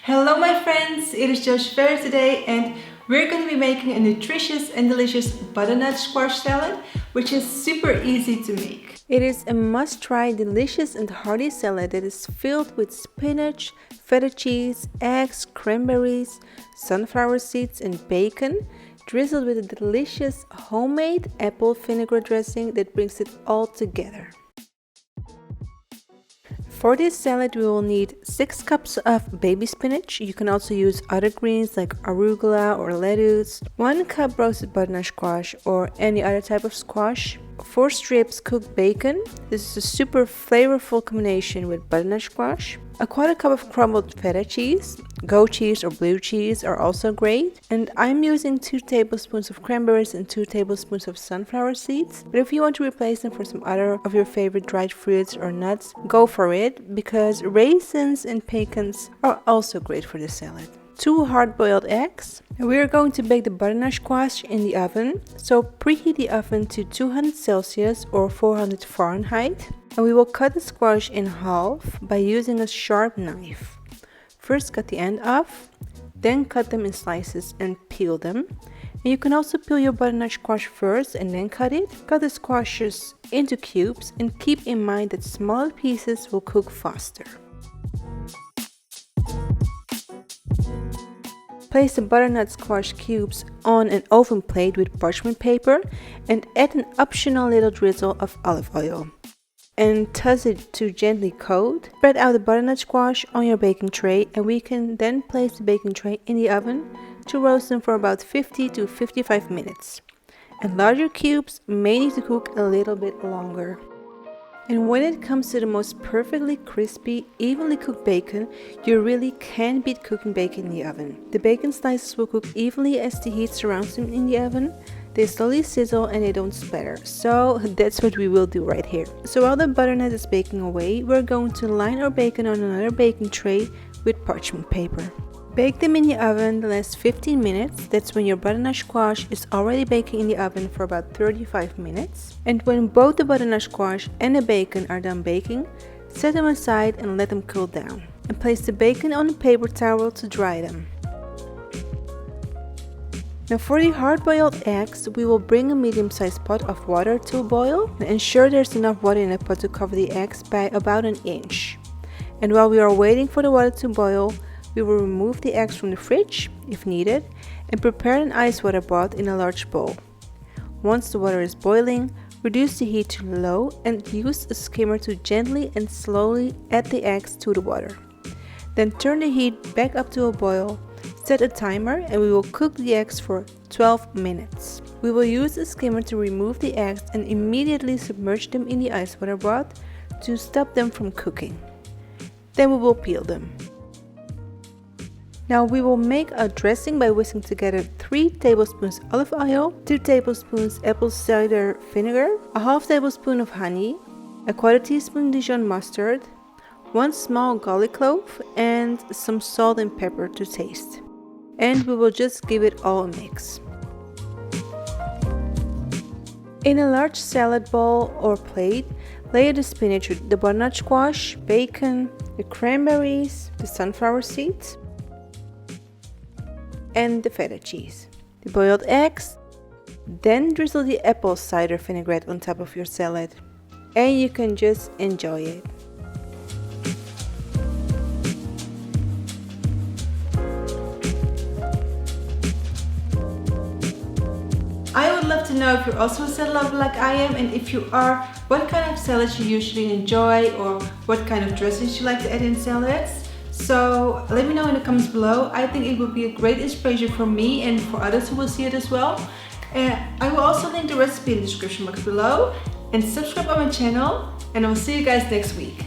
Hello my friends, it is Chavel today and we're going to be making a nutritious and delicious butternut squash salad, which is super easy to make. It is a must-try, delicious and hearty salad that is filled with spinach, feta cheese, eggs, cranberries, sunflower seeds and bacon, drizzled with a delicious homemade apple vinegar dressing that brings it all together. For this salad, we will need 6 cups of baby spinach. You can also use other greens like arugula or lettuce, 1 cup roasted butternut squash or any other type of squash, 4 strips cooked bacon. This is a super flavorful combination with butternut squash, a 1/4 cup of crumbled feta cheese, goat cheese or blue cheese are also great, and I'm using 2 tablespoons of cranberries and 2 tablespoons of sunflower seeds. But if you want to replace them for some other of your favorite dried fruits or nuts, go for it, because raisins and pecans are also great for this salad. 2 hard-boiled eggs. And we are going to bake the butternut squash in the oven. So preheat the oven to 200 Celsius or 400 Fahrenheit. And we will cut the squash in half by using a sharp knife. First cut the end off, then cut them in slices and peel them. And you can also peel your butternut squash first and then cut it. Cut the squashes into cubes and keep in mind that smaller pieces will cook faster. Place the butternut squash cubes on an oven plate with parchment paper and add an optional little drizzle of olive oil. And toss it to gently coat. Spread out the butternut squash on your baking tray, and we can then place the baking tray in the oven to roast them for about 50 to 55 minutes. And larger cubes may need to cook a little bit longer. And when it comes to the most perfectly crispy, evenly cooked bacon, you really can't beat cooking bacon in the oven. The bacon slices will cook evenly as the heat surrounds them in the oven. They slowly sizzle and they don't splatter, so that's what we will do right here. So while the butternut is baking away, we're going to line our bacon on another baking tray with parchment paper. Bake them in the oven the last 15 minutes. That's when your butternut squash is already baking in the oven for about 35 minutes. And when both the butternut squash and the bacon are done baking, set them aside and let them cool down. And place the bacon on a paper towel to dry them. Now for the hard-boiled eggs, we will bring a medium-sized pot of water to a boil and ensure there's enough water in the pot to cover the eggs by about an inch. And while we are waiting for the water to boil, we will remove the eggs from the fridge, if needed, and prepare an ice water bath in a large bowl. Once the water is boiling, reduce the heat to low and use a skimmer to gently and slowly add the eggs to the water. Then turn the heat back up to a boil, set a timer, and we will cook the eggs for 12 minutes. We will use a skimmer to remove the eggs and immediately submerge them in the ice water bath to stop them from cooking. Then we will peel them. Now we will make a dressing by whisking together 3 tablespoons olive oil, 2 tablespoons apple cider vinegar, a half tablespoon of honey, a 1/4 teaspoon Dijon mustard, 1 small garlic clove, and some salt and pepper to taste. And we will just give it all a mix. In a large salad bowl or plate, layer the spinach with the butternut squash, bacon, the cranberries, the sunflower seeds, and the feta cheese, the boiled eggs. Then drizzle the apple cider vinaigrette on top of your salad, and you can just enjoy it. I would love to know if you're also a salad lover like I am, and if you are, what kind of salads you usually enjoy or what kind of dressings you like to add in salads. So let me know in the comments below. I think it would be a great inspiration for me and for others who will see it as well. And I will also link the recipe in the description box below, and subscribe on my channel, and I will see you guys next week.